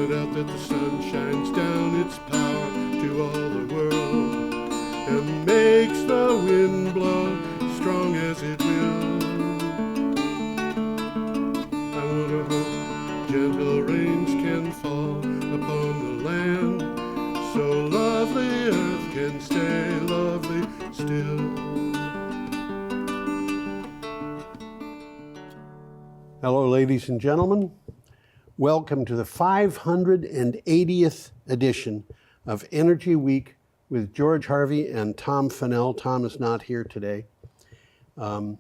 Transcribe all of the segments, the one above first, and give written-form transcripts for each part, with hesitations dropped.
point out that the sun shines down its power to all the world and makes the wind blow strong as it will. I wonder how gentle rains can fall upon the land, so lovely earth can stay lovely still. Hello, ladies and gentlemen. Welcome to the 580th edition of Energy Week with George Harvey and Tom Fennell. Tom is not here today. Let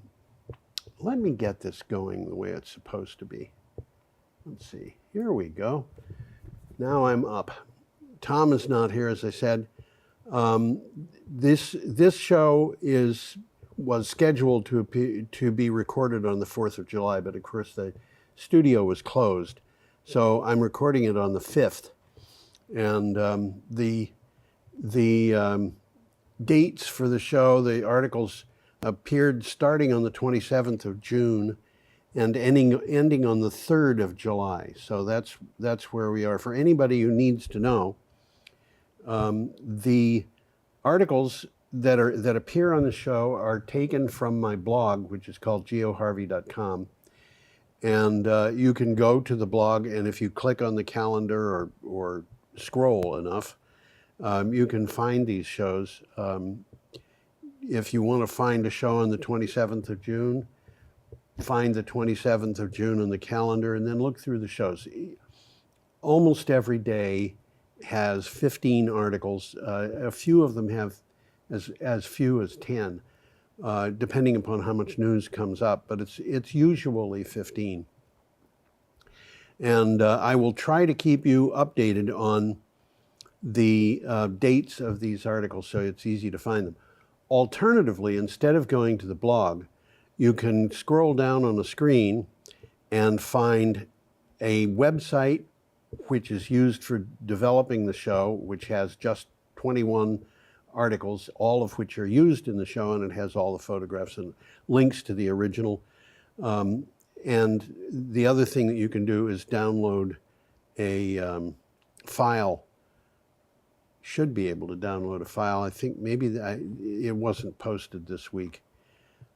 me get this going the way it's supposed to be. Let's see. Here we go. Now I'm up. Tom is not here, as I said. This show was scheduled to be recorded on the 4th of July, but of course the studio was closed. So I'm recording it on the 5th. And the dates for the show, the articles appeared starting on the 27th of June and ending on the 3rd of July. So that's where we are. For anybody who needs to know, the articles that appear on the show are taken from my blog, which is called geoharvey.com. And you can go to the blog, and if you click on the calendar or scroll enough, you can find these shows. If you want to find a show on the 27th of June, find the 27th of June on the calendar, and then look through the shows. Almost every day has 15 articles. A few of them have as few as 10, depending upon how much news comes up, but it's usually 15. And I will try to keep you updated on the dates of these articles so it's easy to find them. Alternatively, instead of going to the blog, you can scroll down on the screen and find a website which is used for developing the show, which has just 21 articles, all of which are used in the show, and it has all the photographs and links to the original. And the other thing that you can do is download a file. Should be able to download a file. I think maybe it wasn't posted this week,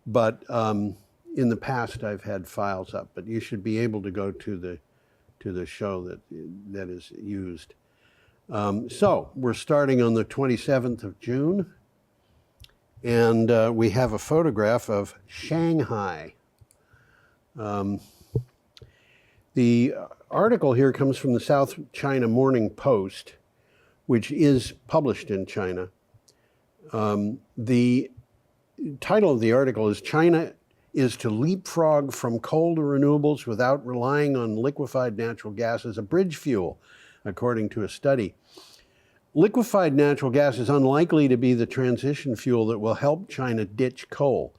but in the past I've had files up. But you should be able to go to the show that is used. So we're starting on the 27th of June, and we have a photograph of Shanghai. The article here comes from the South China Morning Post, which is published in China. The title of the article is "China is to leapfrog from coal to renewables without relying on liquefied natural gas as a bridge fuel," according to a study. Liquefied natural gas is unlikely to be the transition fuel that will help China ditch coal,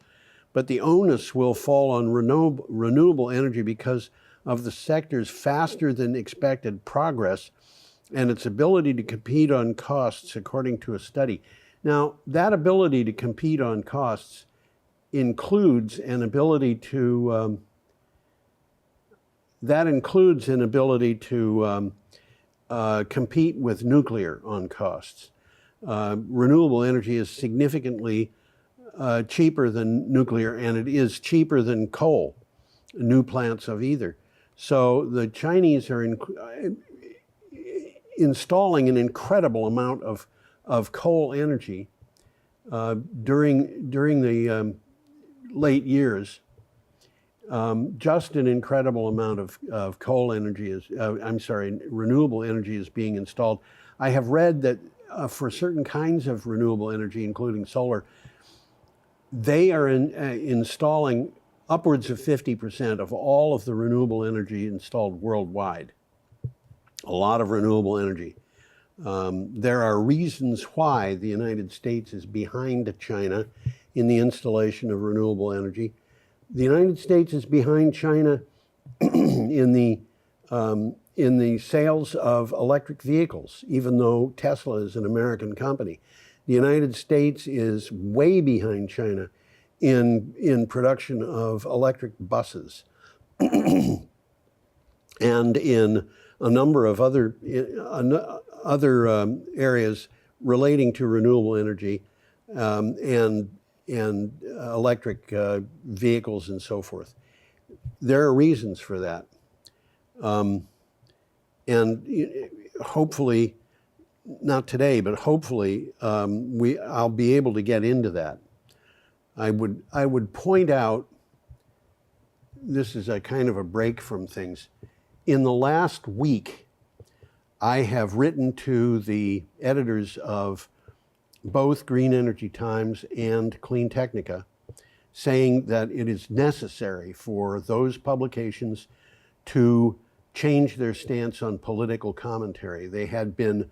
but the onus will fall on renewable energy because of the sector's faster than expected progress and its ability to compete on costs, according to a study. Now, that ability to compete on costs includes an ability to compete with nuclear on costs. Renewable energy is significantly cheaper than nuclear, and it is cheaper than coal, new plants of either. So the Chinese are installing an incredible amount of coal energy during the late years. Just an incredible amount of coal energy renewable energy is being installed. I have read that for certain kinds of renewable energy, including solar, they are installing upwards of 50% of all of the renewable energy installed worldwide. A lot of renewable energy. There are reasons why the United States is behind China in the installation of renewable energy. The United States is behind China in the sales of electric vehicles, even though Tesla is an American company. The United States is way behind China in production of electric buses and in a number of other areas relating to renewable energy and electric vehicles and so forth. There are reasons for that. And hopefully, not today, but hopefully I'll be able to get into that. I would point out, this is a kind of a break from things. In the last week, I have written to the editors of both Green Energy Times and Clean Technica, saying that it is necessary for those publications to change their stance on political commentary. They had been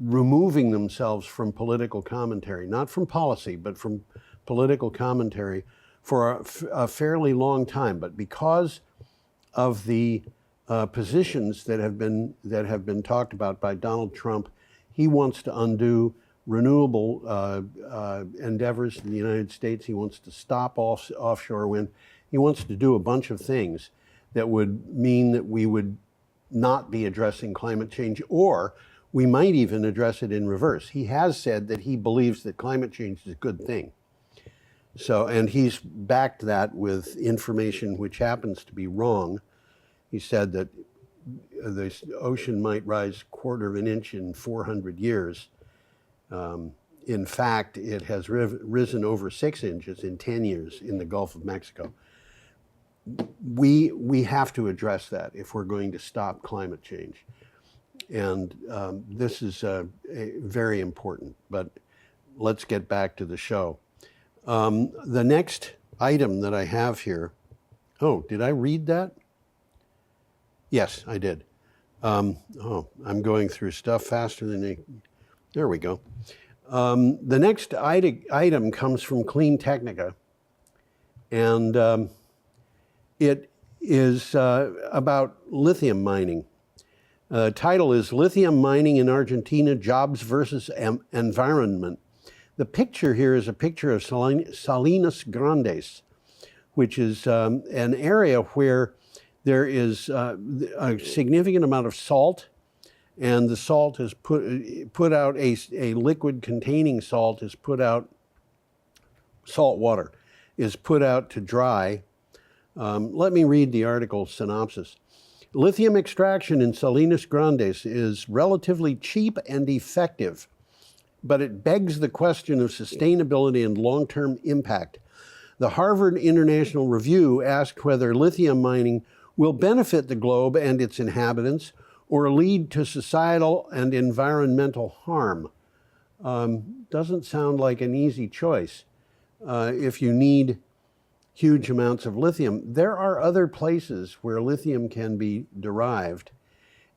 removing themselves from political commentary, not from policy, but from political commentary for a fairly long time. But because of the positions that have been talked about by Donald Trump, he wants to undo renewable endeavors in the United States. He wants to stop offshore wind. He wants to do a bunch of things that would mean that we would not be addressing climate change, or we might even address it in reverse. He has said that he believes that climate change is a good thing. So, and he's backed that with information which happens to be wrong. He said that the ocean might rise 1/4 of an inch in 400 years. In fact, it has risen over 6 inches in 10 years in the Gulf of Mexico. We have to address that if we're going to stop climate change. And this is very important, but let's get back to the show. The next item that I have here, oh, did I read that? Yes, I did. I'm going through stuff faster than there we go. The next item comes from Clean Technica, and it is about lithium mining. The title is Lithium Mining in Argentina, Jobs versus Environment. The picture here is a picture of Salinas Grandes, which is an area where there is a significant amount of salt, and the salt is put out, a liquid containing salt is put out, salt water is put out to dry. Let me read the article synopsis. Lithium extraction in Salinas Grandes is relatively cheap and effective, but it begs the question of sustainability and long-term impact. The Harvard International Review asked whether lithium mining will benefit the globe and its inhabitants or lead to societal and environmental harm. Doesn't sound like an easy choice. If you need huge amounts of lithium, there are other places where lithium can be derived,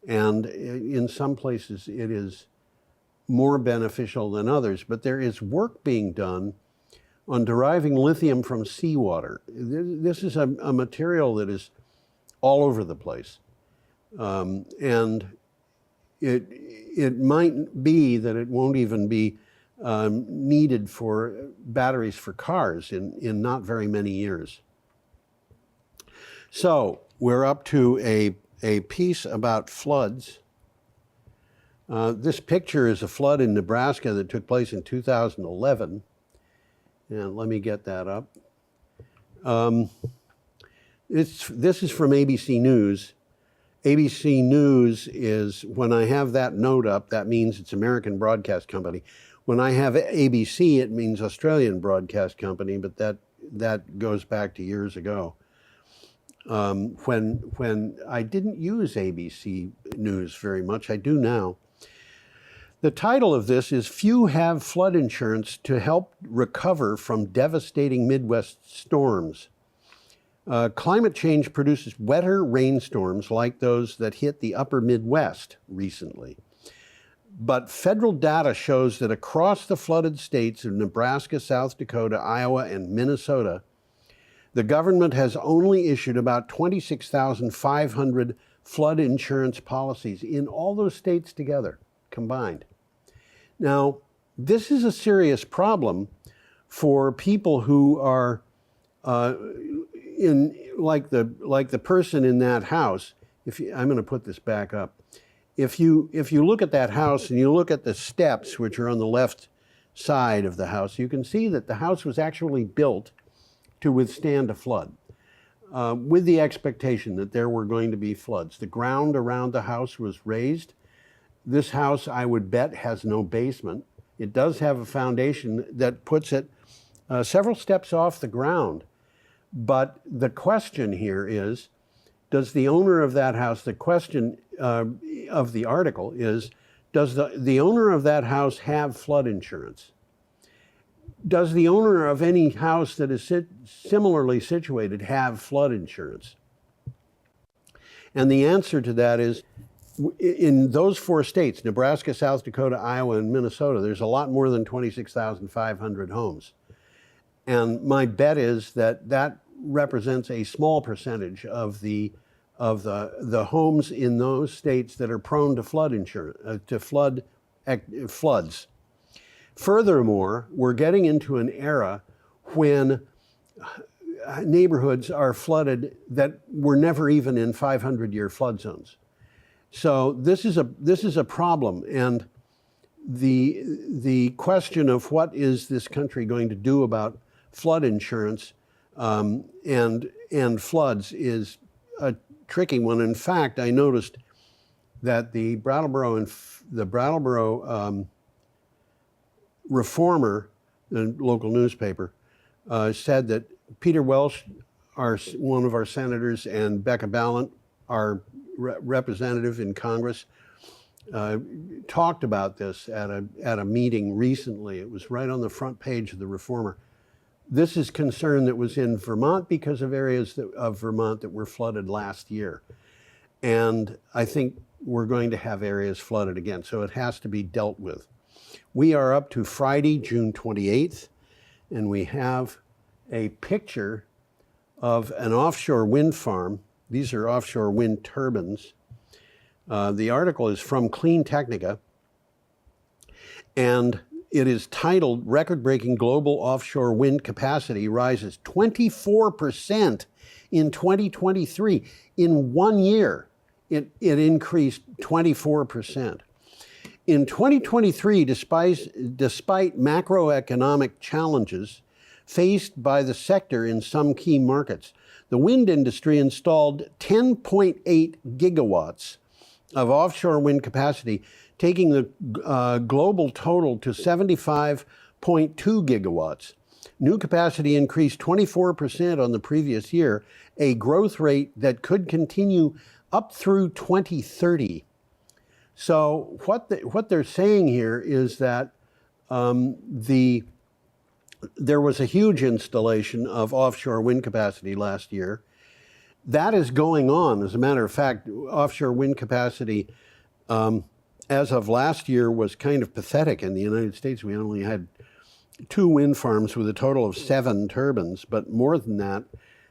and in some places it is more beneficial than others, but there is work being done on deriving lithium from seawater. This is a material that is all over the place. And it might be that it won't even be needed for batteries for cars in not very many years. So we're up to a piece about floods. This picture is a flood in Nebraska that took place in 2011. And let me get that up. This is from ABC News. ABC News is, when I have that note up, that means it's American Broadcast Company. When I have ABC, it means Australian Broadcast Company, but that goes back to years ago. When I didn't use ABC News very much, I do now. The title of this is Few Have Flood Insurance to Help Recover from Devastating Midwest Storms. Climate change produces wetter rainstorms like those that hit the upper Midwest recently. But federal data shows that across the flooded states of Nebraska, South Dakota, Iowa, and Minnesota, the government has only issued about 26,500 flood insurance policies in all those states together, combined. Now, this is a serious problem for people who are like the person in that house I'm going to put this back up. If you look at that house and you look at the steps, which are on the left side of the house, you can see that the house was actually built to withstand a flood, with the expectation that there were going to be floods. The ground around the house was raised. This house, I would bet, has no basement. It does have a foundation that puts it several steps off the ground. But the question here is, does the owner of that house, the question of the article is, does the owner of that house have flood insurance? Does the owner of any house that is similarly situated have flood insurance? And the answer to that is, in those 4 states, Nebraska, South Dakota, Iowa, and Minnesota, there's a lot more than 26,500 homes. And my bet is that that represents a small percentage of the homes in those states that are prone to flood insurance, floods. Furthermore, we're getting into an era when neighborhoods are flooded that were never even in 500-year flood zones. So this is a problem, and the question of what is this country going to do about flood insurance and floods is a tricky one. In fact, I noticed that the Brattleboro Reformer, the local newspaper, said that Peter Welch, one of our senators, and Becca Balint, our representative in Congress, talked about this at a meeting recently. It was right on the front page of the Reformer. This is concern that was in Vermont because of areas of Vermont that were flooded last year. And I think we're going to have areas flooded again, so it has to be dealt with. We are up to Friday, June 28th, and we have a picture of an offshore wind farm. These are offshore wind turbines. The article is from Clean Technica, and it is titled, "Record-Breaking Global Offshore Wind Capacity Rises 24% in 2023. In 1 year, it increased 24%. In 2023, despite macroeconomic challenges faced by the sector in some key markets, the wind industry installed 10.8 gigawatts of offshore wind capacity, taking the global total to 75.2 gigawatts. New capacity increased 24% on the previous year, a growth rate that could continue up through 2030. So what they're saying here is that there was a huge installation of offshore wind capacity last year. That is going on. As a matter of fact, offshore wind capacity, as of last year, was kind of pathetic in the United States. We only had 2 wind farms with a total of 7 turbines, but more than that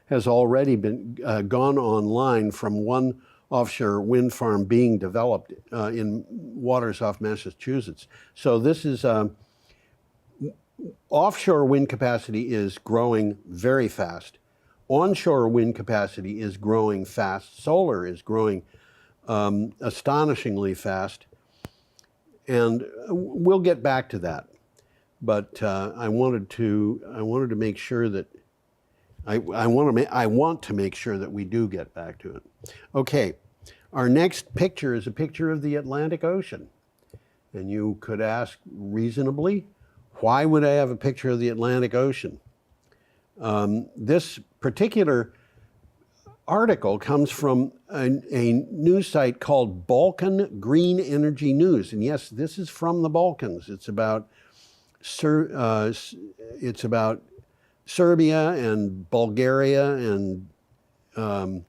has already been gone online from 1 offshore wind farm being developed in waters off Massachusetts. So this is offshore wind capacity is growing very fast. Onshore wind capacity is growing fast. Solar is growing astonishingly fast. And we'll get back to that. But I want to make sure that I want to make sure that we do get back to it. Okay, our next picture is a picture of the Atlantic Ocean. And you could ask reasonably, why would I have a picture of the Atlantic Ocean? This particular article comes from a news site called Balkan Green Energy News. And yes, this is from the Balkans. It's about Serbia and Bulgaria and a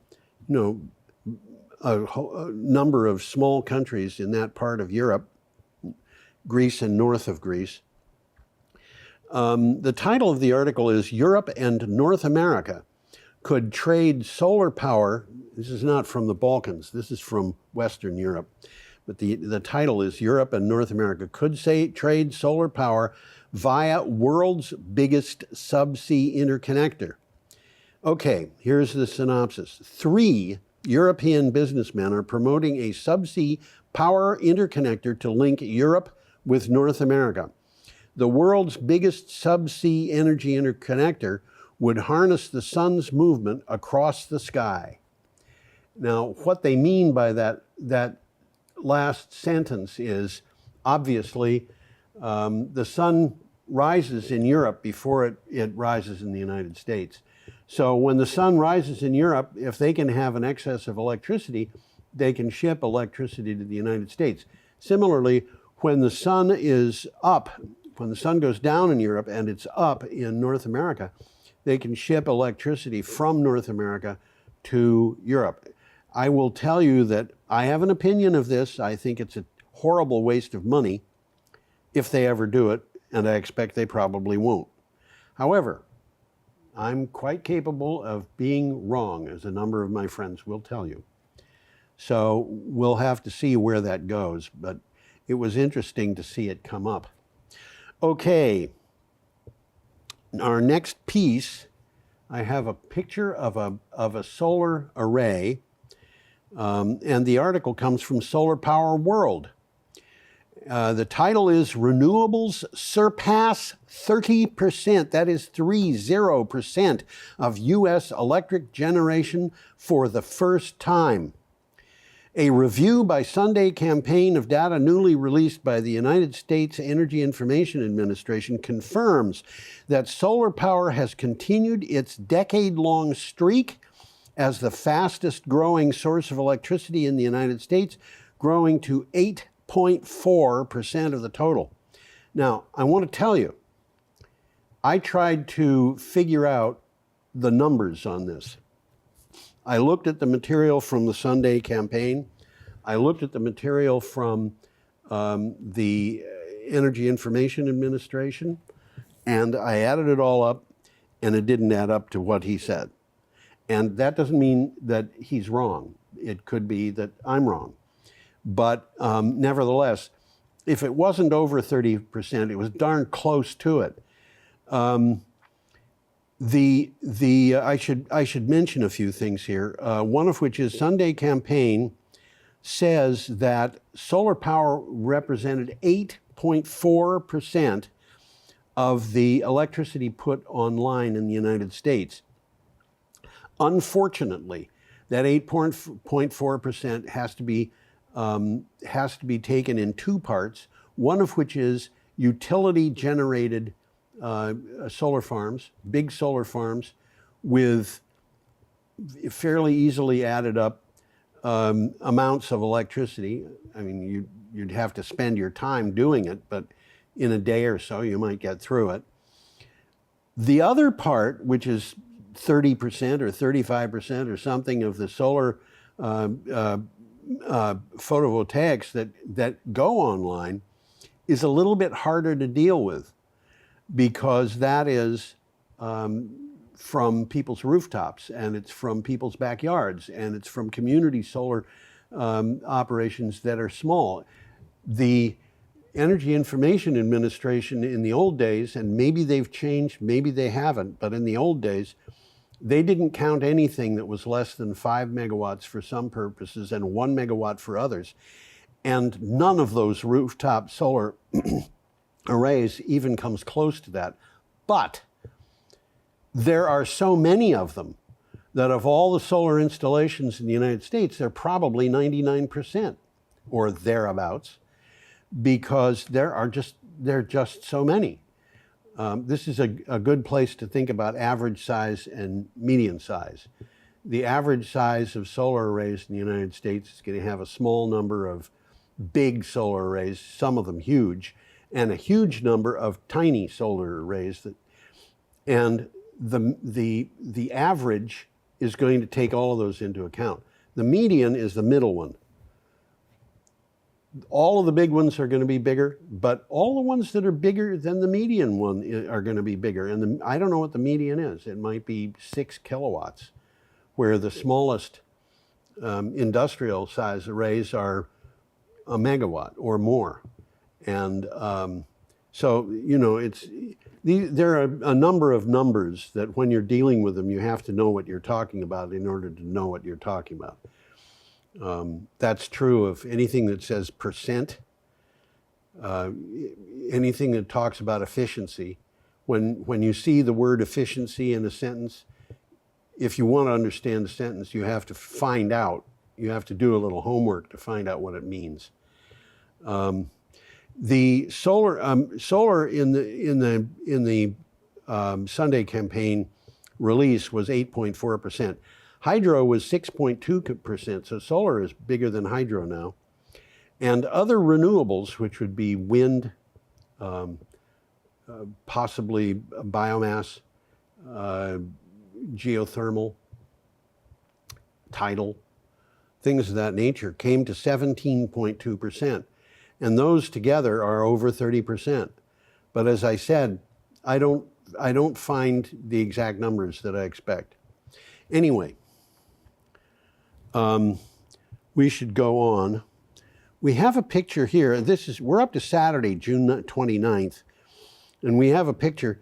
number of small countries in that part of Europe, Greece and north of Greece. The title of the article is "Europe and North America Could Trade Solar Power." This is not from the Balkans, this is from Western Europe. But the title is "Europe and North America Could Trade Solar Power Via World's Biggest Subsea Interconnector." Okay, here's the synopsis. 3 European businessmen are promoting a subsea power interconnector to link Europe with North America. The world's biggest subsea energy interconnector would harness the sun's movement across the sky. Now, what they mean by that last sentence is, obviously, the sun rises in Europe before it rises in the United States. So when the sun rises in Europe, if they can have an excess of electricity, they can ship electricity to the United States. Similarly, when the sun is up, when the sun goes down in Europe and it's up in North America, they can ship electricity from North America to Europe. I will tell you that I have an opinion of this. I think it's a horrible waste of money if they ever do it, and I expect they probably won't. However, I'm quite capable of being wrong, as a number of my friends will tell you. So we'll have to see where that goes, but it was interesting to see it come up. Okay, our next piece, I have a picture of a solar array, and the article comes from Solar Power World. The title is Renewables Surpass 30%, that is 30% of U.S. electric generation for the first time. A review by Sunday Campaign of data newly released by the United States Energy Information Administration confirms that solar power has continued its decade-long streak as the fastest growing source of electricity in the United States, growing to 8.4% of the total. Now, I want to tell you, I tried to figure out the numbers on this. I looked at the material from the Sunday Campaign. I looked at the material from the Energy Information Administration, and I added it all up, and it didn't add up to what he said. And that doesn't mean that he's wrong. It could be that I'm wrong. But nevertheless, if it wasn't over 30%, it was darn close to it. I should mention a few things here. One of which is Sunday Campaign says that solar power represented 8.4% of the electricity put online in the United States. Unfortunately, that 8.4% has to be taken in two parts, one of which is utility-generated solar farms, big solar farms, with fairly easily added up amounts of electricity. I mean, you'd have to spend your time doing it, but in a day or so you might get through it. The other part, which is 30% or 35% or something of the solar photovoltaics that go online, is a little bit harder to deal with, because that is from people's rooftops, and it's from people's backyards, and it's from community solar operations that are small. The Energy Information Administration in the old days, and maybe they've changed, maybe they haven't, but in the old days, they didn't count anything that was less than 5 megawatts for some purposes and 1 megawatt for others. And none of those rooftop solar arrays even comes close to that. But there are so many of them that of all the solar installations in the United States, they're probably 99% or thereabouts, because there are just so many. This is a good place to think about average size and median size. The average size of solar arrays in the United States is going to have a small number of big solar arrays, some of them huge, and a huge number of tiny solar arrays. And the average is going to take all of those into account. The median is the middle one. All of the big ones are going to be bigger, but all the ones that are bigger than the median one are going to be bigger. And I don't know what the median is. It might be 6 kilowatts, where the smallest industrial size arrays are a megawatt or more. And so, you know, there are a number of numbers that when you're dealing with them, you have to know what you're talking about in order to know what you're talking about. That's true of anything that says percent, anything that talks about efficiency. When you see the word efficiency in a sentence, if you want to understand the sentence, you have to find out. You have to do a little homework to find out what it means. The solar in the Sunday campaign release was 8.4%. Hydro was 6.2%, so solar is bigger than hydro now. And other renewables, which would be wind, possibly biomass, geothermal, tidal, things of that nature, came to 17.2%. And those together are over 30%. But as I said, I don't find the exact numbers that I expect. Anyway, we should go on. We have a picture here. We're up to Saturday, June 29th, and we have a picture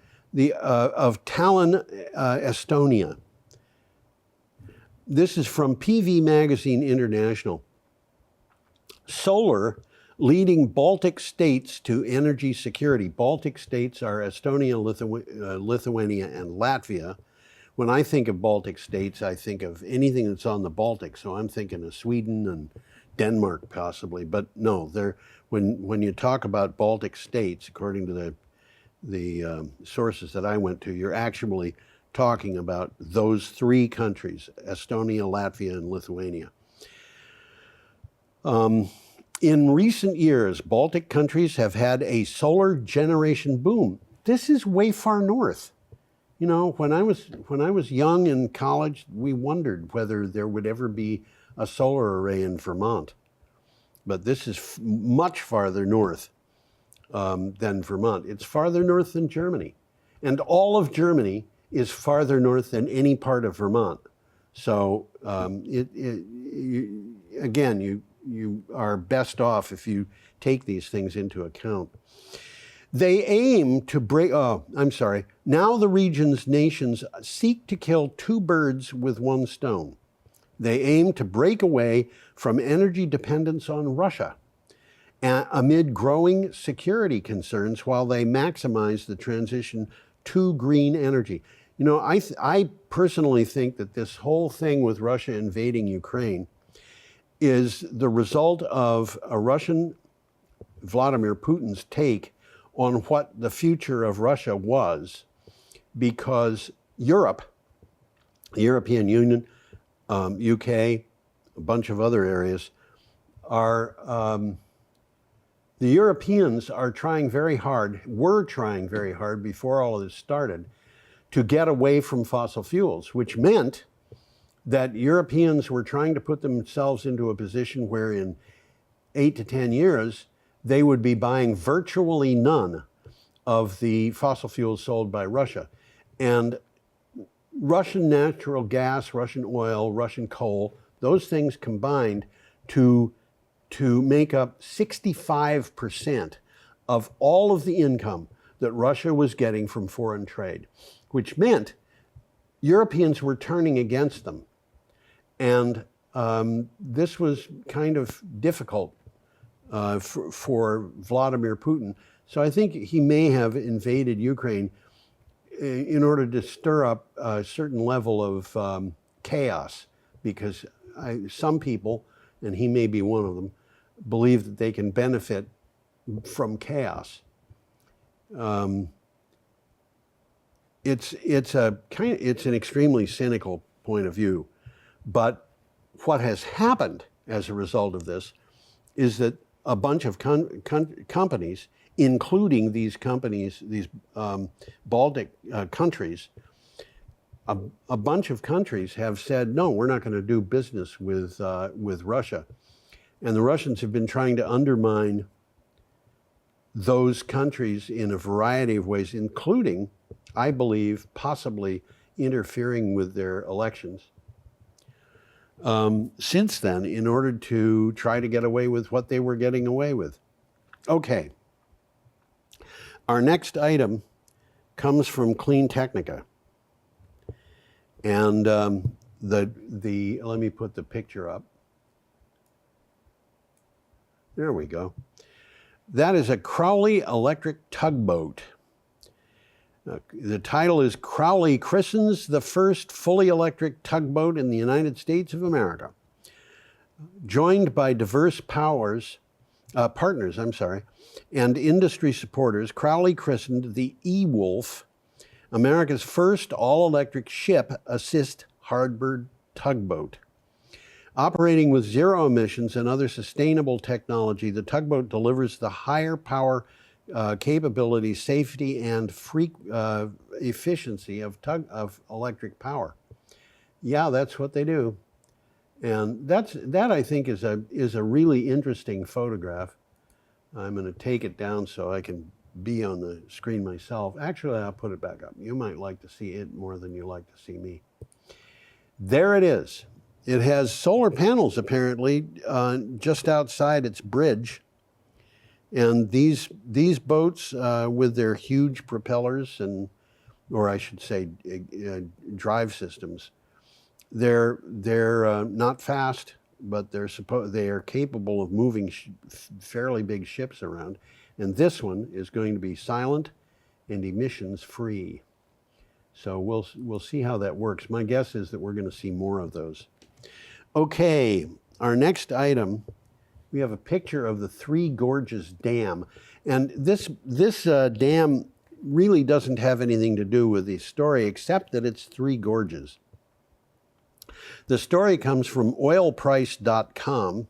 of Tallinn, Estonia. This is from PV Magazine International. Solar leading Baltic states to energy security. Baltic states are Estonia, Lithuania, and Latvia. When I think of Baltic states, I think of anything that's on the Baltic. So I'm thinking of Sweden and Denmark possibly. But no, when you talk about Baltic states, according to the sources that I went to, you're actually talking about those three countries, Estonia, Latvia, and Lithuania. In recent years, Baltic countries have had a solar generation boom. This is way far north. You know, when I was young in college, we wondered whether there would ever be a solar array in Vermont. But this is much farther north than Vermont. It's farther north than Germany. And all of Germany is farther north than any part of Vermont. So you are best off if you take these things into account. They aim to break, now the region's nations seek to kill two birds with one stone. They aim to break away from energy dependence on Russia amid growing security concerns while they maximize the transition to green energy. You know, I personally think that this whole thing with Russia invading Ukraine is the result of a Russian, Vladimir Putin's take on what the future of Russia was, because Europe, the European Union, UK, a bunch of other areas, the Europeans were trying very hard before all of this started to get away from fossil fuels, which meant that Europeans were trying to put themselves into a position where in 8 to 10 years, they would be buying virtually none of the fossil fuels sold by Russia. And Russian natural gas, Russian oil, Russian coal, those things combined to make up 65% of all of the income that Russia was getting from foreign trade, which meant Europeans were turning against them. And this was kind of difficult for Vladimir Putin. So I think he may have invaded Ukraine in order to stir up a certain level of chaos, because some people, and he may be one of them, believe that they can benefit from chaos. It's an extremely cynical point of view, but what has happened as a result of this is that a bunch of companies, including these companies, these Baltic countries, a bunch of countries have said, no, we're not going to do business with Russia. And the Russians have been trying to undermine those countries in a variety of ways, including, I believe, possibly interfering with their elections. Since then, in order to try to get away with what they were getting away with. Okay. Our next item comes from Clean Technica. And let me put the picture up. There we go. That is a Crowley electric tugboat. The title is Crowley Christens the First Fully Electric Tugboat in the United States of America. Joined by diverse partners, and industry supporters, Crowley christened the E-Wolf America's first all-electric ship-assist harbor tugboat. Operating with zero emissions and other sustainable technology, the tugboat delivers the higher power capability, safety, and efficiency of electric power. Yeah, that's what they do. And that I think is a really interesting photograph. I'm going to take it down so I can be on the screen myself. Actually, I'll put it back up. You might like to see it more than you like to see me. There it is. It has solar panels apparently just outside its bridge. And these boats with their huge propellers or I should say drive systems, they're not fast, but they are capable of moving fairly big ships around. And this one is going to be silent and emissions free. So we'll see how that works. My guess is that we're going to see more of those. Okay, our next item, we have a picture of the Three Gorges Dam. And this dam really doesn't have anything to do with the story except that it's Three Gorges. The story comes from oilprice.com.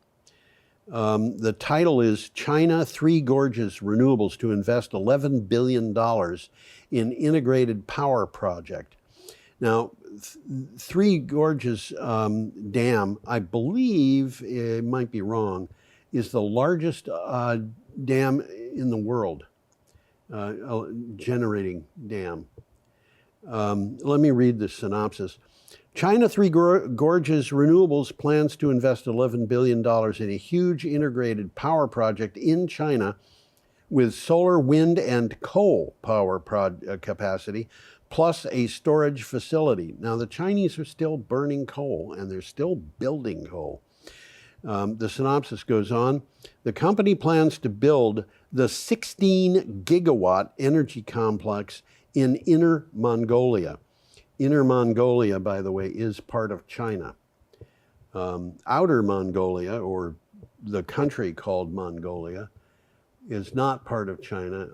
The title is China Three Gorges Renewables to Invest $11 billion in Integrated Power Project. Now, Three Gorges Dam, I believe, it might be wrong, is the largest dam in the world, generating dam. Let me read the synopsis. China Three Gorges Renewables plans to invest $11 billion in a huge integrated power project in China with solar, wind, and coal power capacity, plus a storage facility. Now, the Chinese are still burning coal, and they're still building coal. The synopsis goes on. The company plans to build the 16 gigawatt energy complex in Inner Mongolia. Inner Mongolia, by the way, is part of China. Outer Mongolia, or the country called Mongolia, is not part of China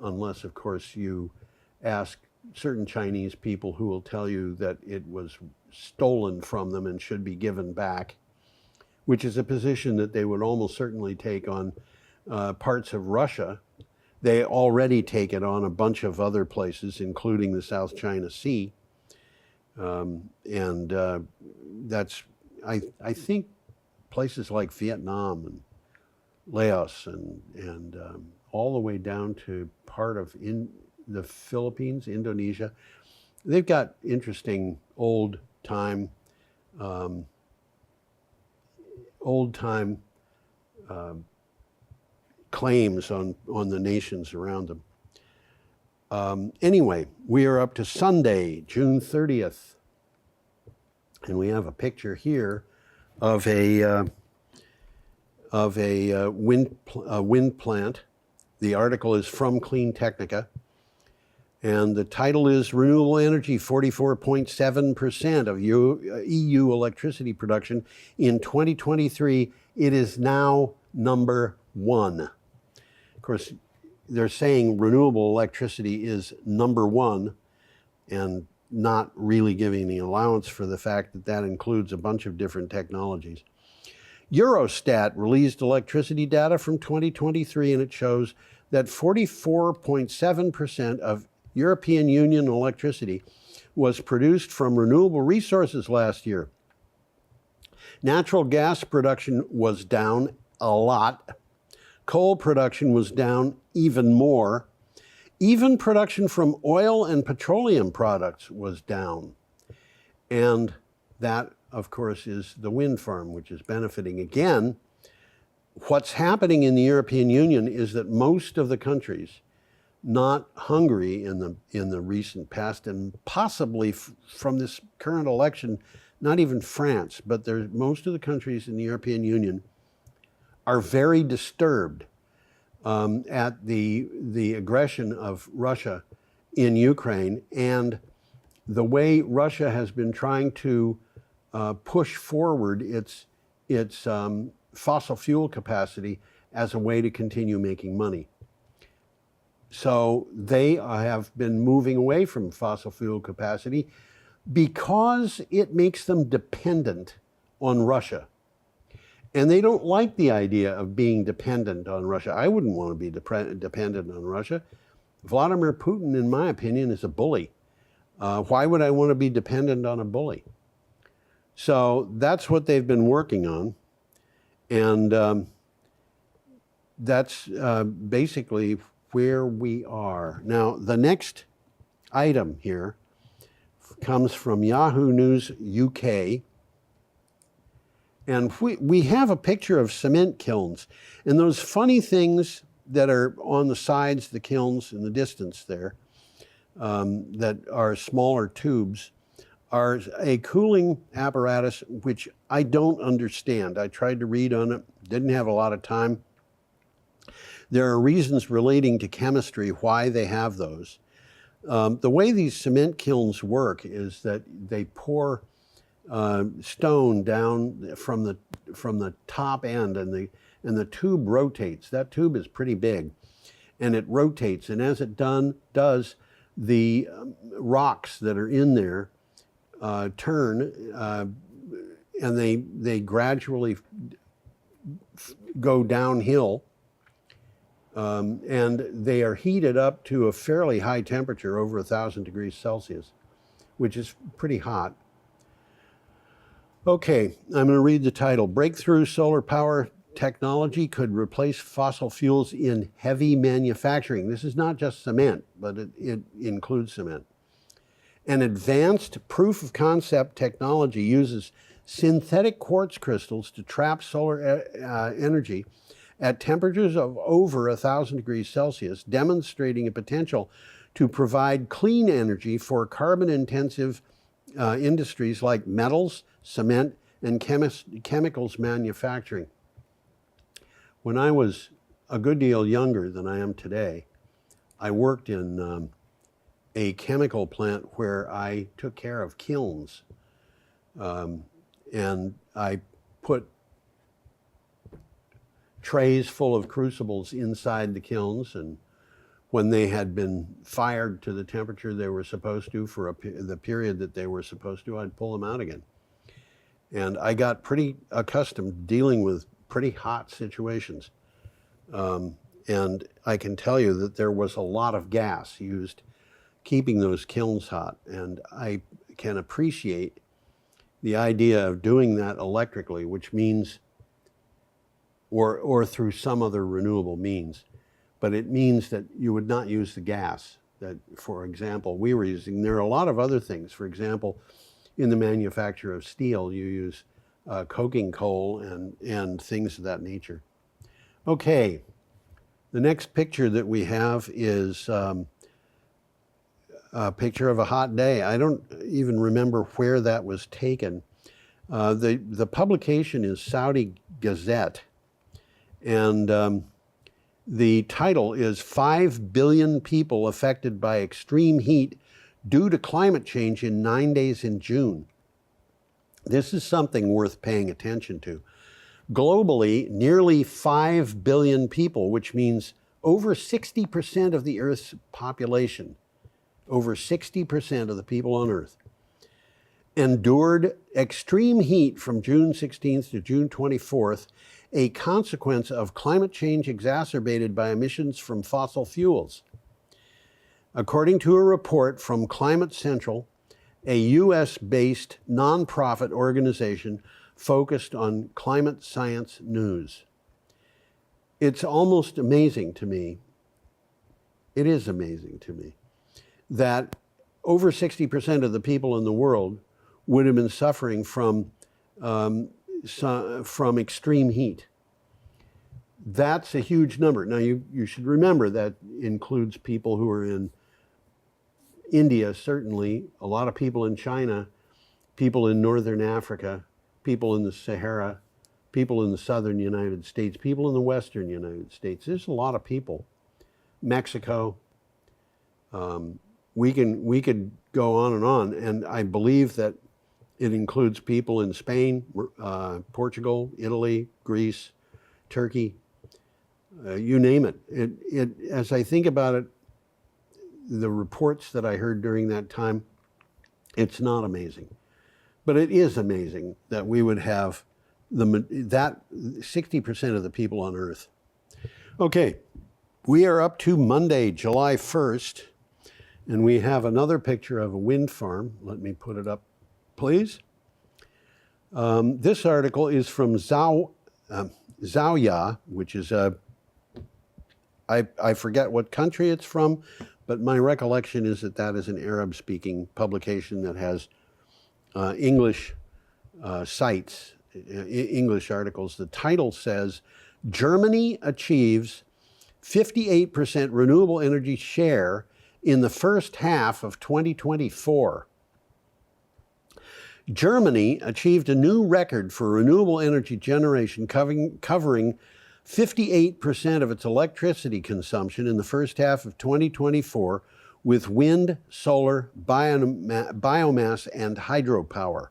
unless, of course, you ask certain Chinese people who will tell you that it was stolen from them and should be given back, which is a position that they would almost certainly take on parts of Russia. They already take it on a bunch of other places, including the South China Sea. That's, I think, places like Vietnam and Laos and all the way down to part of the Philippines, Indonesia. They've got interesting old time claims on the nations around them. Anyway, we are up to Sunday, June 30th, and we have a picture here of a wind plant. The article is from Clean Technica, and the title is Renewable Energy 44.7% of EU electricity production in 2023. It is now number one. Of course, they're saying renewable electricity is number one and not really giving the allowance for the fact that that includes a bunch of different technologies. Eurostat released electricity data from 2023, and it shows that 44.7% of European Union electricity was produced from renewable resources last year. Natural gas production was down a lot. Coal production was down even more. Even production from oil and petroleum products was down. And that, of course, is the wind farm, which is benefiting. Again, what's happening in the European Union is that most of the countries, not Hungary in the recent past, and possibly from this current election, not even France, but most of the countries in the European Union are very disturbed at the aggression of Russia in Ukraine and the way Russia has been trying to push forward its fossil fuel capacity as a way to continue making money. So they have been moving away from fossil fuel capacity because it makes them dependent on Russia. And they don't like the idea of being dependent on Russia. I wouldn't want to be dependent on Russia. Vladimir Putin, in my opinion, is a bully. Why would I want to be dependent on a bully? So that's what they've been working on. And that's basically where we are. Now, the next item here comes from Yahoo News UK. And we have a picture of cement kilns. And those funny things that are on the sides of the kilns in the distance there, that are smaller tubes, are a cooling apparatus which I don't understand. I tried to read on it, didn't have a lot of time. There are reasons relating to chemistry why they have those. The way these cement kilns work is that they pour stone down from the top end, and the tube rotates. That tube is pretty big, and it rotates. And as it does, the rocks that are in there turn, and they gradually go downhill. And they are heated up to a fairly high temperature, over 1,000 degrees Celsius, which is pretty hot. Okay, I'm going to read the title. Breakthrough solar power technology could replace fossil fuels in heavy manufacturing. This is not just cement, but it includes cement. An advanced proof of concept technology uses synthetic quartz crystals to trap solar energy at temperatures of over 1,000 degrees Celsius, demonstrating a potential to provide clean energy for carbon-intensive industries like metals, cement, and chemicals manufacturing. When I was a good deal younger than I am today, I worked in a chemical plant where I took care of kilns. And I put trays full of crucibles inside the kilns, and when they had been fired to the temperature they were supposed to for the period that they were supposed to, I'd pull them out again. And I got pretty accustomed dealing with pretty hot situations. And I can tell you that there was a lot of gas used keeping those kilns hot, and I can appreciate the idea of doing that electrically, which means or through some other renewable means. But it means that you would not use the gas that, for example, we were using. There are a lot of other things. For example, in the manufacture of steel, you use coking coal and things of that nature. Okay, the next picture that we have is a picture of a hot day. I don't even remember where that was taken. The publication is Saudi Gazette, and the title is 5 billion people affected by extreme heat due to climate change in 9 days in June. This is something worth paying attention to. Globally, nearly 5 billion people, which means over 60% of the Earth's population, over 60% of the people on Earth, endured extreme heat from June 16th to June 24th, a consequence of climate change exacerbated by emissions from fossil fuels. According to a report from Climate Central, a US-based nonprofit organization focused on climate science news. It's almost amazing to me, it is amazing to me, that over 60% of the people in the world would have been suffering from extreme heat. That's a huge number. Now, you should remember that includes people who are in India, certainly, a lot of people in China, people in Northern Africa, people in the Sahara, people in the southern United States, people in the western United States. There's a lot of people. Mexico. We could go on, and I believe that it includes people in Spain, Portugal, Italy, Greece, Turkey, you name it. As I think about it, the reports that I heard during that time, it's not amazing. But it is amazing that we would have that 60% of the people on Earth. Okay, we are up to Monday, July 1st, and we have another picture of a wind farm. Let me put it up, please. This article is from Zawiya, which is I forget what country it's from, but my recollection is that is an Arab-speaking publication that has English sites, English articles. The title says, Germany achieves 58% renewable energy share in the first half of 2024. Germany achieved a new record for renewable energy generation, covering 58% of its electricity consumption in the first half of 2024 with wind, solar, biomass, and hydropower.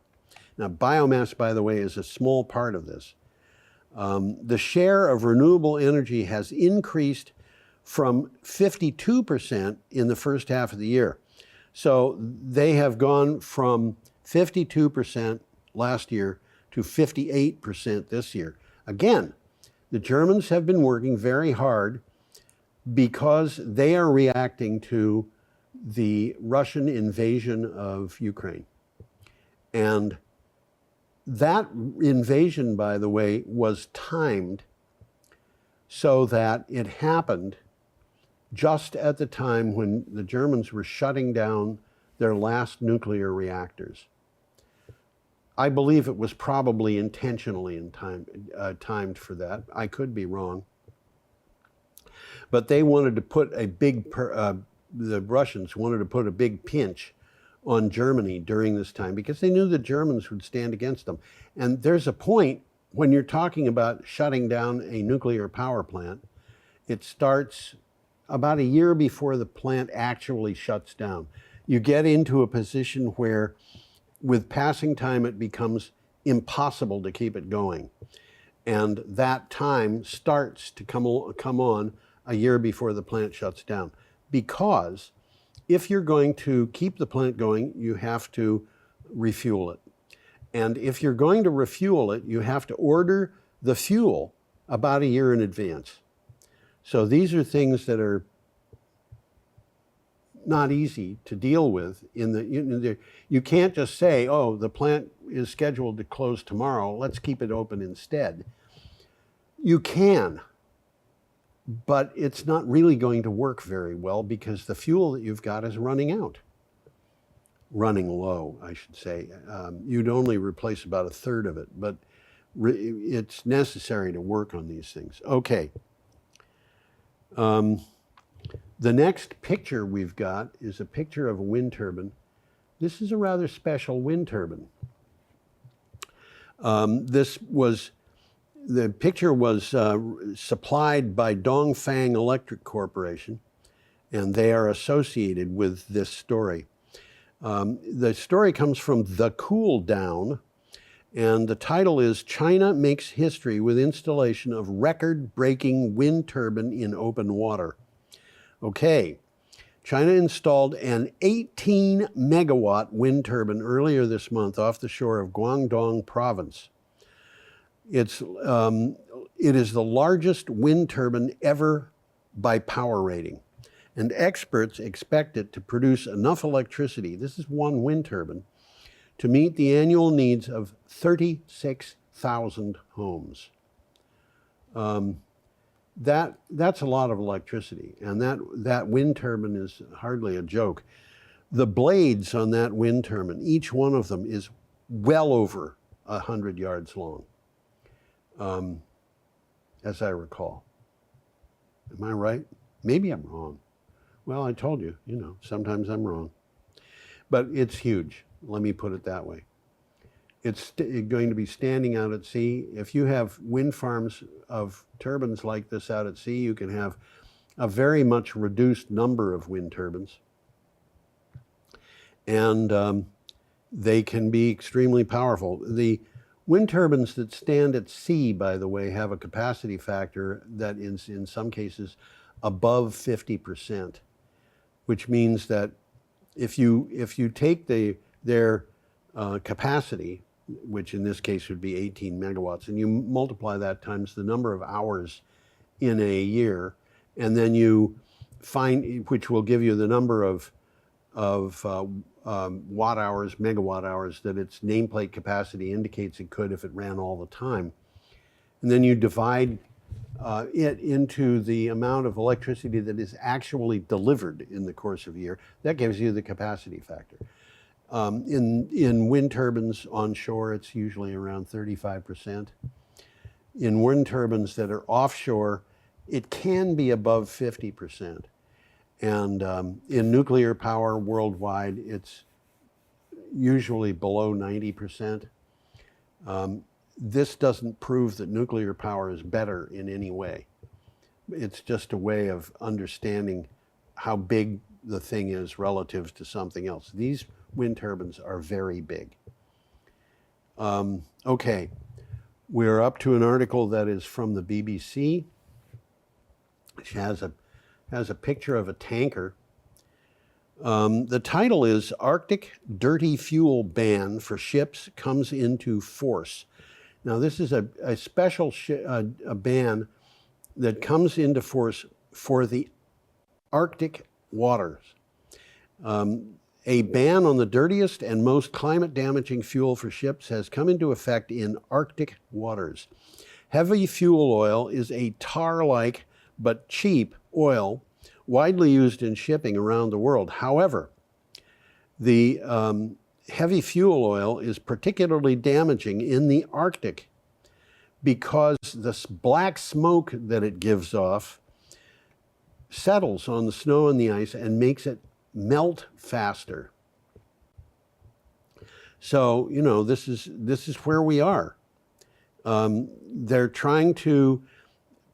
Now, biomass, by the way, is a small part of this. The share of renewable energy has increased from 52% in the first half of the year. So they have gone from 52% last year to 58% this year. Again, the Germans have been working very hard because they are reacting to the Russian invasion of Ukraine. And that invasion, by the way, was timed so that it happened just at the time when the Germans were shutting down their last nuclear reactors. I believe it was probably intentionally timed for that. I could be wrong. But they wanted to put the Russians wanted to put a big pinch on Germany during this time because they knew the Germans would stand against them. And there's a point when you're talking about shutting down a nuclear power plant, it starts about a year before the plant actually shuts down. You get into a position where with passing time, it becomes impossible to keep it going. And that time starts to come on a year before the plant shuts down. Because if you're going to keep the plant going, you have to refuel it. And if you're going to refuel it, you have to order the fuel about a year in advance. So these are things that are not easy to deal with. You can't just say, oh, the plant is scheduled to close tomorrow, let's keep it open instead. You can, but it's not really going to work very well because the fuel that you've got is running out. Running low, I should say. You'd only replace about a third of it, but it's necessary to work on these things. Okay. The next picture we've got is a picture of a wind turbine. This is a rather special wind turbine. The picture was supplied by Dongfang Electric Corporation, and they are associated with this story. The story comes from The Cool Down, and the title is China Makes History with Installation of Record-Breaking Wind Turbine in Open Water. Okay, China installed an 18 megawatt wind turbine earlier this month off the shore of Guangdong province. It is the largest wind turbine ever by power rating, and experts expect it to produce enough electricity, this is one wind turbine, to meet the annual needs of 36,000 homes. That's a lot of electricity, and that wind turbine is hardly a joke. The blades on that wind turbine, each one of them is well over 100 yards long, as I recall. Am I right? Maybe I'm wrong. Well, I told you, sometimes I'm wrong. But it's huge, let me put it that way. It's going to be standing out at sea. If you have wind farms of turbines like this out at sea, you can have a very much reduced number of wind turbines. And they can be extremely powerful. The wind turbines that stand at sea, by the way, have a capacity factor that is in some cases above 50%, which means that if you take their capacity, which in this case would be 18 megawatts, and you multiply that times the number of hours in a year, and then you find, which will give you the number of watt hours, megawatt hours that its nameplate capacity indicates it could if it ran all the time. And then you divide it into the amount of electricity that is actually delivered in the course of a year. That gives you the capacity factor. In wind turbines onshore, it's usually around 35%. In wind turbines that are offshore, it can be above 50%. And in nuclear power worldwide, it's usually below 90%. This doesn't prove that nuclear power is better in any way. It's just a way of understanding how big the thing is relative to something else. These wind turbines are very big. Okay, we're up to an article that is from the BBC, which has a picture of a tanker. The title is Arctic Dirty Fuel Ban for Ships Comes into Force. Now this is a special a ban that comes into force for the Arctic waters. A ban on the dirtiest and most climate-damaging fuel for ships has come into effect in Arctic waters. Heavy fuel oil is a tar-like but cheap oil widely used in shipping around the world. However, the heavy fuel oil is particularly damaging in the Arctic because the black smoke that it gives off settles on the snow and the ice and makes it melt faster. So, you know, this is where we are. They're trying to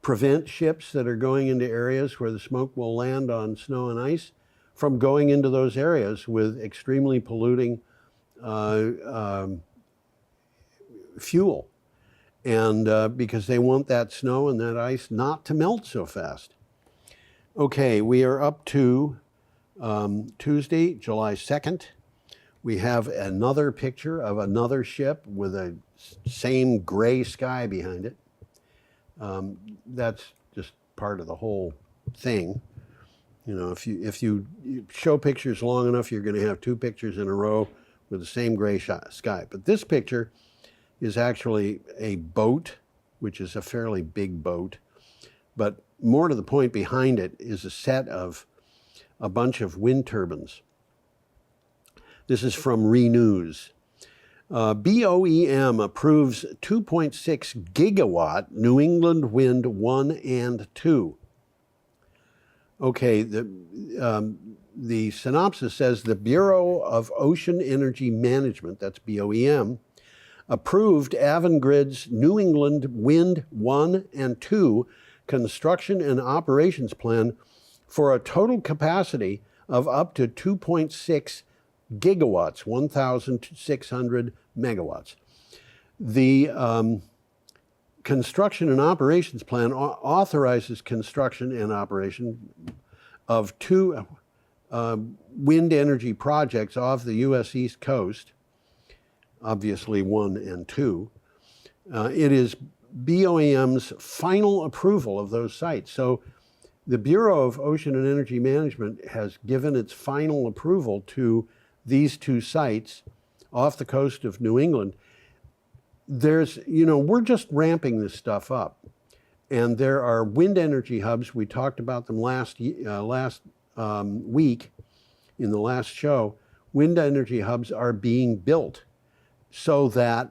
prevent ships that are going into areas where the smoke will land on snow and ice from going into those areas with extremely polluting fuel. And because they want that snow and that ice not to melt so fast. Okay, we are up to Tuesday, July 2nd. We have another picture of another ship with a same gray sky behind it. That's just part of the whole thing. You know, if you show pictures long enough, you're going to have two pictures in a row with the same gray sky. But this picture is actually a boat, which is a fairly big boat. But more to the point, behind it is a set of a bunch of wind turbines. This is from Renews. BOEM approves 2.6 gigawatt New England Wind 1 and 2. Okay, the synopsis says the Bureau of Ocean Energy Management, that's BOEM, approved Avangrid's New England Wind 1 and 2 construction and operations plan for a total capacity of up to 2.6 gigawatts, 1,600 megawatts. The construction and operations plan authorizes construction and operation of two wind energy projects off the U.S. East Coast, obviously 1 and 2. It is BOEM's final approval of those sites. So the Bureau of Ocean and Energy Management has given its final approval to these two sites off the coast of New England. There's, you know, we're just ramping this stuff up. And there are wind energy hubs. We talked about them last week in the last show. Wind energy hubs are being built so that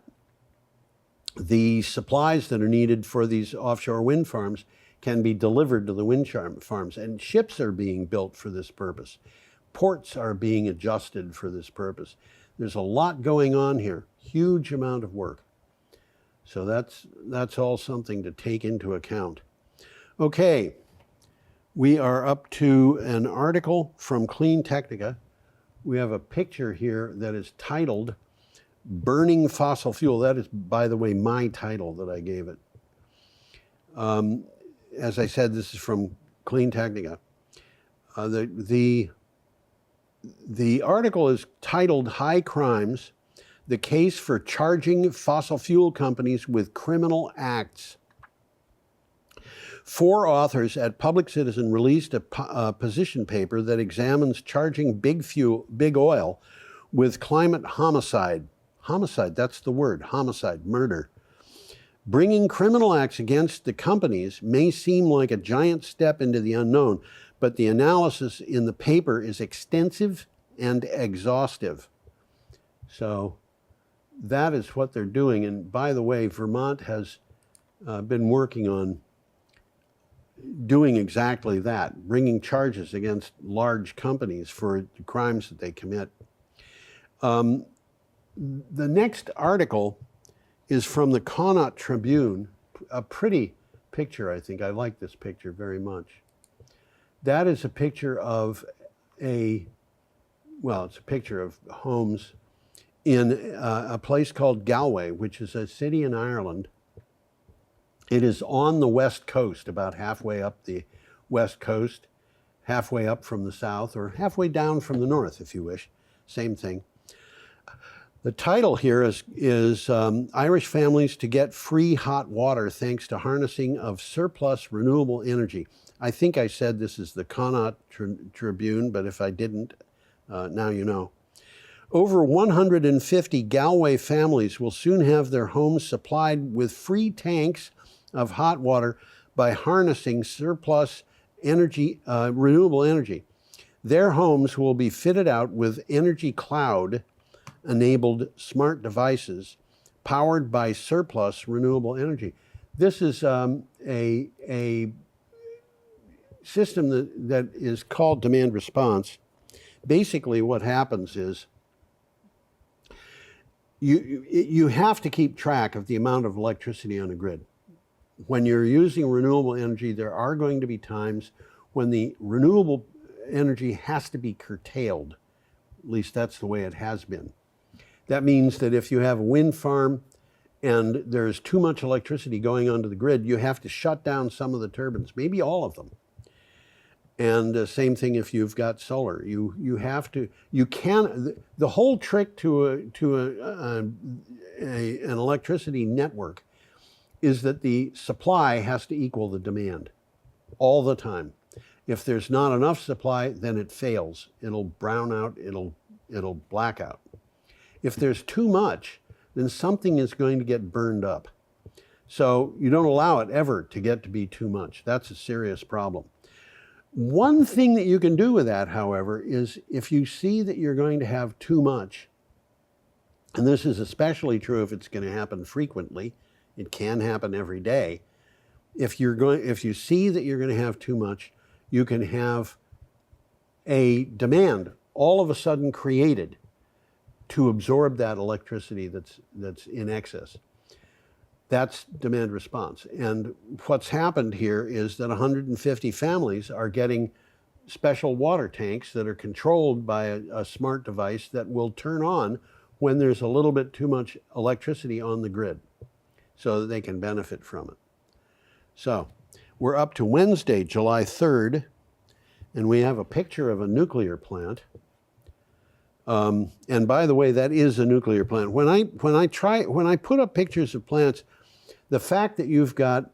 the supplies that are needed for these offshore wind farms can be delivered to the wind farms. And ships are being built for this purpose. Ports are being adjusted for this purpose. There's a lot going on here, huge amount of work. So that's all something to take into account. Okay, we are up to an article from Clean Technica. We have a picture here that is titled Burning Fossil Fuel. That is, by the way, my title that I gave it. As I said, this is from Clean Technica. The article is titled High Crimes, the Case for Charging Fossil Fuel Companies with Criminal Acts. 4 authors at Public Citizen released a position paper that examines charging big oil with climate homicide. Homicide, that's the word, homicide, murder. Bringing criminal acts against the companies may seem like a giant step into the unknown, but the analysis in the paper is extensive and exhaustive. So that is what they're doing. And by the way, Vermont has been working on doing exactly that, bringing charges against large companies for the crimes that they commit. The next article is from the Connaught Tribune, a pretty picture, I think. I like this picture very much. That is a picture of it's a picture of homes in a place called Galway, which is a city in Ireland. It is on the west coast, about halfway up the west coast, halfway up from the south, or halfway down from the north, if you wish. Same thing. The title here is Irish Families to Get Free Hot Water Thanks to Harnessing of Surplus Renewable Energy. I think I said this is the Connaught Tribune, but if I didn't, now you know. Over 150 Galway families will soon have their homes supplied with free tanks of hot water by harnessing surplus energy, renewable energy. Their homes will be fitted out with Energy Cloud-enabled smart devices powered by surplus renewable energy. This is a system that is called demand response. Basically what happens is you have to keep track of the amount of electricity on the grid. When you're using renewable energy, there are going to be times when the renewable energy has to be curtailed. At least that's the way it has been. That means that if you have a wind farm and there's too much electricity going onto the grid, you have to shut down some of the turbines, maybe all of them. And same thing if you've got solar. The whole trick to an electricity network is that the supply has to equal the demand all the time. If there's not enough supply, then it fails. It'll brown out, it'll black out. If there's too much, then something is going to get burned up. So you don't allow it ever to get to be too much. That's a serious problem. One thing that you can do with that, however, is if you see that you're going to have too much, and this is especially true if it's going to happen frequently, it can happen every day. If you see that you're going to have too much, you can have a demand all of a sudden created to absorb that electricity that's in excess. That's demand response. And what's happened here is that 150 families are getting special water tanks that are controlled by a smart device that will turn on when there's a little bit too much electricity on the grid so that they can benefit from it. So we're up to Wednesday, July 3rd, and we have a picture of a nuclear plant. And by the way, that is a nuclear plant. When I put up pictures of plants, the fact that you've got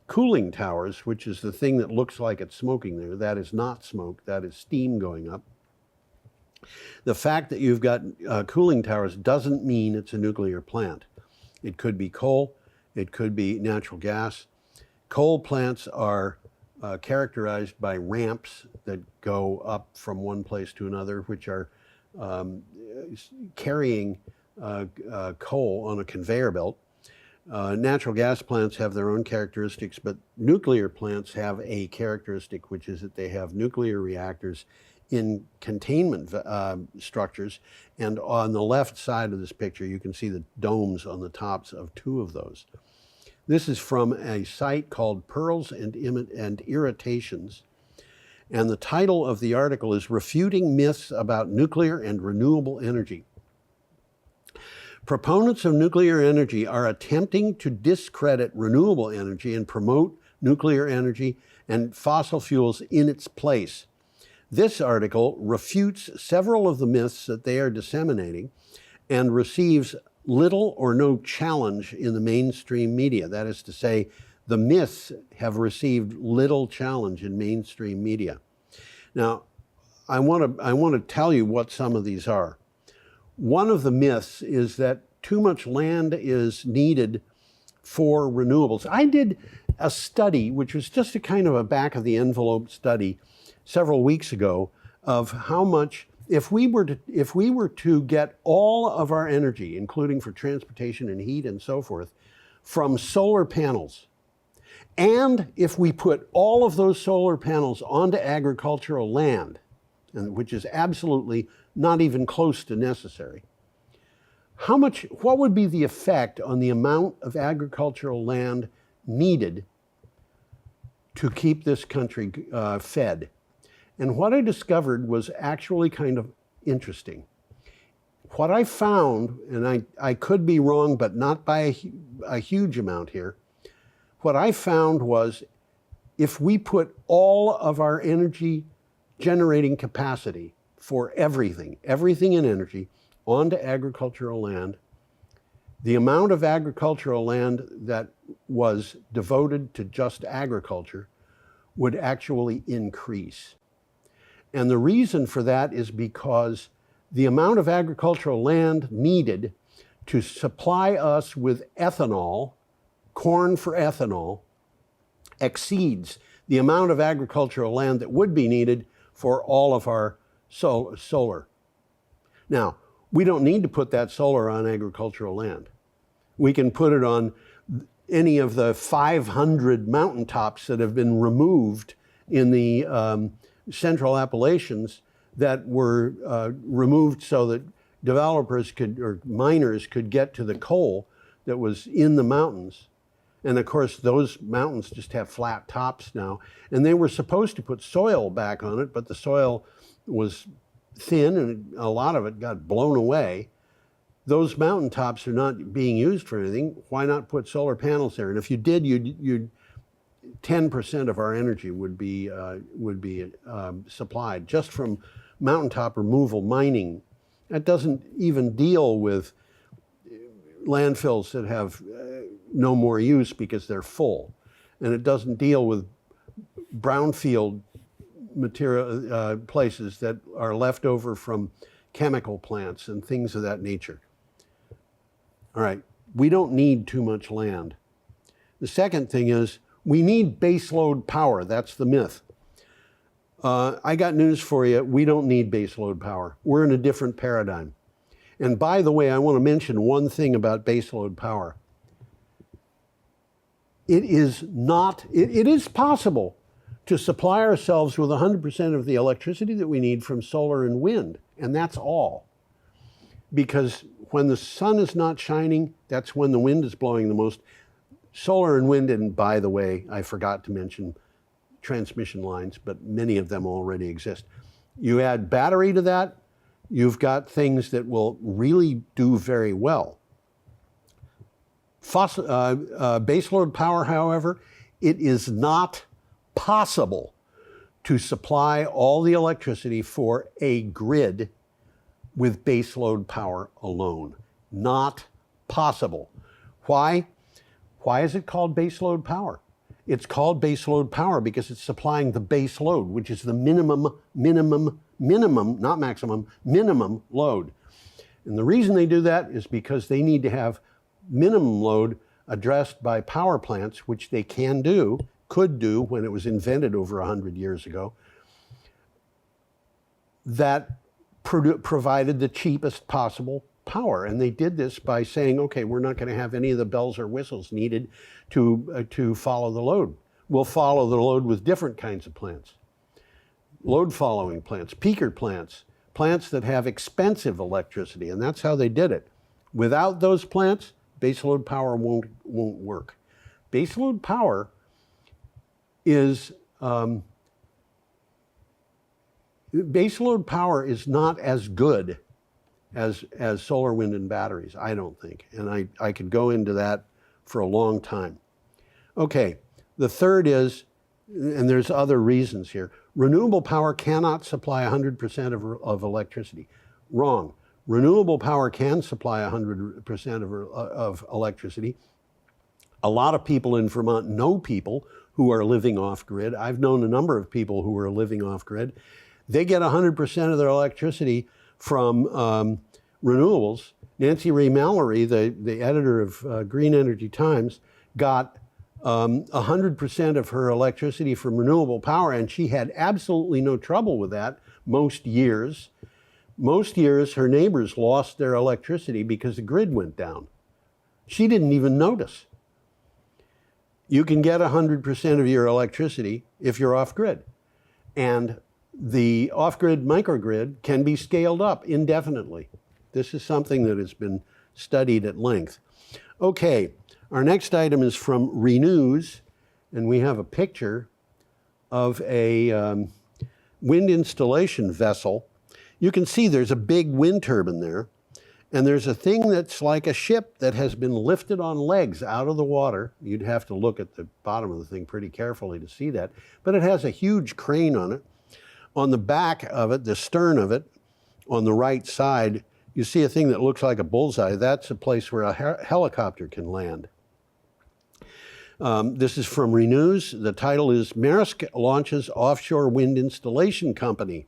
cooling towers, which is the thing that looks like it's smoking there, that is not smoke, that is steam going up. The fact that you've got cooling towers doesn't mean it's a nuclear plant. It could be coal, it could be natural gas. Coal plants are characterized by ramps that go up from one place to another, which are carrying coal on a conveyor belt. Natural gas plants have their own characteristics, but nuclear plants have a characteristic, which is that they have nuclear reactors in containment structures. And on the left side of this picture, you can see the domes on the tops of 2 of those. This is from a site called Pearls and Irritations. And the title of the article is Refuting Myths About Nuclear and Renewable Energy. Proponents of nuclear energy are attempting to discredit renewable energy and promote nuclear energy and fossil fuels in its place. This article refutes several of the myths that they are disseminating and receives little or no challenge in the mainstream media. That is to say, the myths have received little challenge in mainstream media. Now, I want to tell you what some of these are. One of the myths is that too much land is needed for renewables. I did a study, which was just a kind of a back of the envelope study several weeks ago, of how much, if we were to get all of our energy, including for transportation and heat and so forth, from solar panels, and if we put all of those solar panels onto agricultural land, and which is absolutely not even close to necessary, what would be the effect on the amount of agricultural land needed to keep this country fed? And what I discovered was actually kind of interesting. What I found, and I could be wrong, but not by a huge amount here, what I found was if we put all of our energy generating capacity for everything in energy, onto agricultural land, the amount of agricultural land that was devoted to just agriculture would actually increase. And the reason for that is because the amount of agricultural land needed to supply us with ethanol, corn for ethanol, exceeds the amount of agricultural land that would be needed for all of our solar. Now, we don't need to put that solar on agricultural land. We can put it on any of the 500 mountaintops that have been removed in the Central Appalachians that were removed so that developers or miners could get to the coal that was in the mountains. And of course, those mountains just have flat tops now. And they were supposed to put soil back on it, but the soil was thin and a lot of it got blown away. Those mountaintops are not being used for anything. Why not put solar panels there? And if you did, you'd 10% of our energy would be supplied just from mountaintop removal mining. That doesn't even deal with landfills that have no more use because they're full. And it doesn't deal with brownfield material places that are left over from chemical plants and things of that nature. All right, we don't need too much land. The second thing is we need baseload power. That's the myth. I got news for you. We don't need baseload power. We're in a different paradigm. And by the way, I want to mention one thing about baseload power. It is possible to supply ourselves with 100% of the electricity that we need from solar and wind, and that's all. Because when the sun is not shining, that's when the wind is blowing the most. Solar and wind, and by the way, I forgot to mention transmission lines, but many of them already exist. You add battery to that, you've got things that will really do very well. Baseload power, however, it is not possible to supply all the electricity for a grid with baseload power alone. Not possible. Why? Why is it called baseload power? It's called baseload power because it's supplying the base load, which is the minimum, not maximum, minimum load. And the reason they do that is because they need to have minimum load addressed by power plants, which they could do when it was invented over 100 years ago, that provided the cheapest possible power. And they did this by saying, okay, we're not going to have any of the bells or whistles needed to follow the load. We'll follow the load with different kinds of plants. load following plants, peaker plants, plants that have expensive electricity, and that's how they did it. Without those plants, baseload power won't work. Baseload power is not as good as solar, wind, and batteries, I don't think. And I could go into that for a long time. Okay, the third is, and there's other reasons here, renewable power cannot supply 100% of electricity. Wrong. Renewable power can supply 100% of electricity. A lot of people in Vermont know people who are living off-grid. I've known a number of people who are living off-grid. They get 100% of their electricity from renewables. Nancy Ray Mallory, the editor of Green Energy Times, got 100% of her electricity from renewable power, and she had absolutely no trouble with that most years. Most years, her neighbors lost their electricity because the grid went down. She didn't even notice. You can get 100% of your electricity if you're off-grid. And the off-grid microgrid can be scaled up indefinitely. This is something that has been studied at length. Okay, our next item is from Renews, and we have a picture of a wind installation vessel. You can see there's a big wind turbine there, and there's a thing that's like a ship that has been lifted on legs out of the water. You'd have to look at the bottom of the thing pretty carefully to see that, but it has a huge crane on it. On the back of it, the stern of it, on the right side, you see a thing that looks like a bullseye. That's a place where a helicopter can land. This is from Renews. The title is Maersk Launches Offshore Wind Installation Company.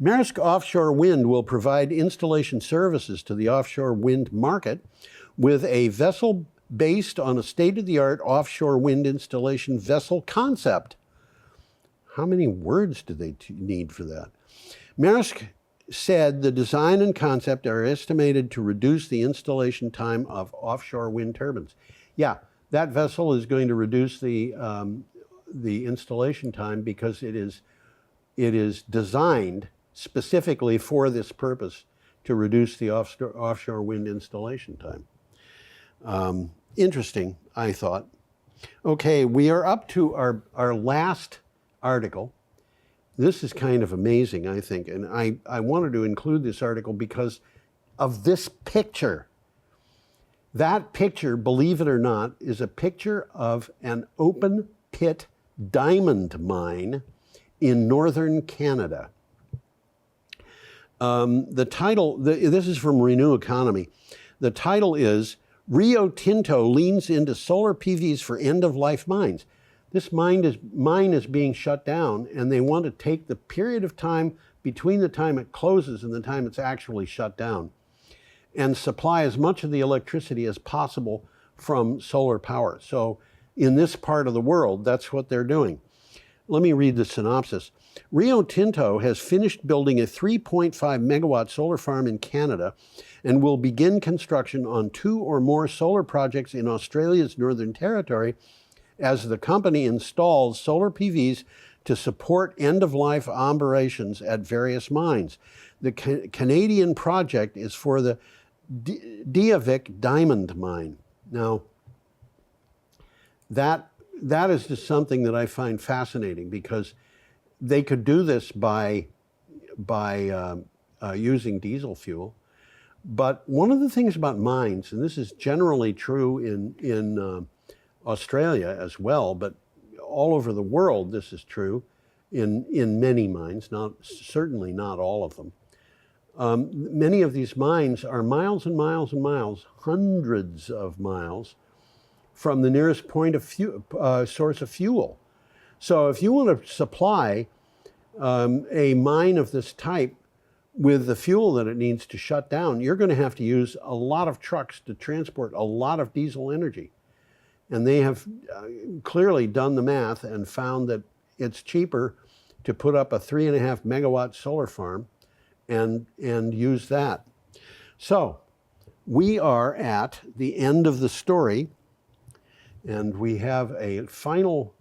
Maersk Offshore Wind will provide installation services to the offshore wind market with a vessel based on a state-of-the-art offshore wind installation vessel concept. How many words do they need for that? Maersk said the design and concept are estimated to reduce the installation time of offshore wind turbines. Yeah, that vessel is going to reduce the installation time because it is designed specifically for this purpose, to reduce the offshore wind installation time. Interesting, I thought. Okay, we are up to our last article. This is kind of amazing, I think, and I wanted to include this article because of this picture. That picture, believe it or not, is a picture of an open pit diamond mine in northern Canada. The title, this is from Renew Economy. The title is Rio Tinto leans into solar PVs for end-of-life mines. This mine is being shut down, and they want to take the period of time between the time it closes and the time it's actually shut down and supply as much of the electricity as possible from solar power. So in this part of the world, that's what they're doing. Let me read the synopsis. Rio Tinto has finished building a 3.5 megawatt solar farm in Canada and will begin construction on 2 or more solar projects in Australia's Northern Territory as the company installs solar PVs to support end-of-life operations at various mines. The Canadian project is for the Diavik diamond mine. Now, that is just something that I find fascinating because they could do this by using diesel fuel. But one of the things about mines, and this is generally true in Australia as well, but all over the world this is true in many mines, certainly not all of them. Many of these mines are miles and miles and miles, hundreds of miles from the nearest point of source of fuel. So if you want to supply a mine of this type with the fuel that it needs to shut down, you're going to have to use a lot of trucks to transport a lot of diesel energy. And they have clearly done the math and found that it's cheaper to put up a 3.5 megawatt solar farm and use that. So we are at the end of the story, and we have a final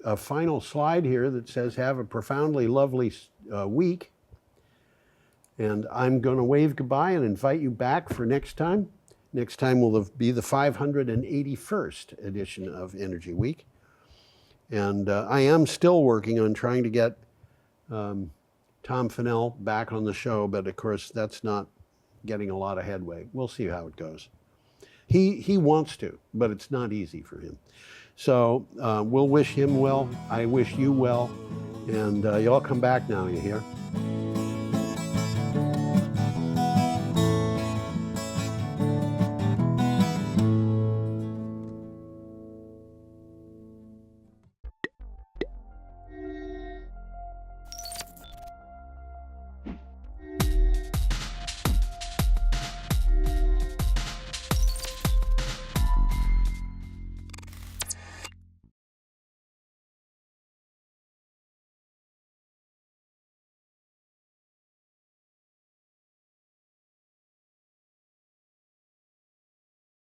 a final slide here that says, have a profoundly lovely week. And I'm going to wave goodbye and invite you back for next time. Next time will be the 581st edition of Energy Week. And I am still working on trying to get Tom Fennell back on the show, but of course that's not getting a lot of headway. We'll see how it goes. He wants to, but it's not easy for him. So we'll wish him well. I wish you well. And y'all come back now, you hear?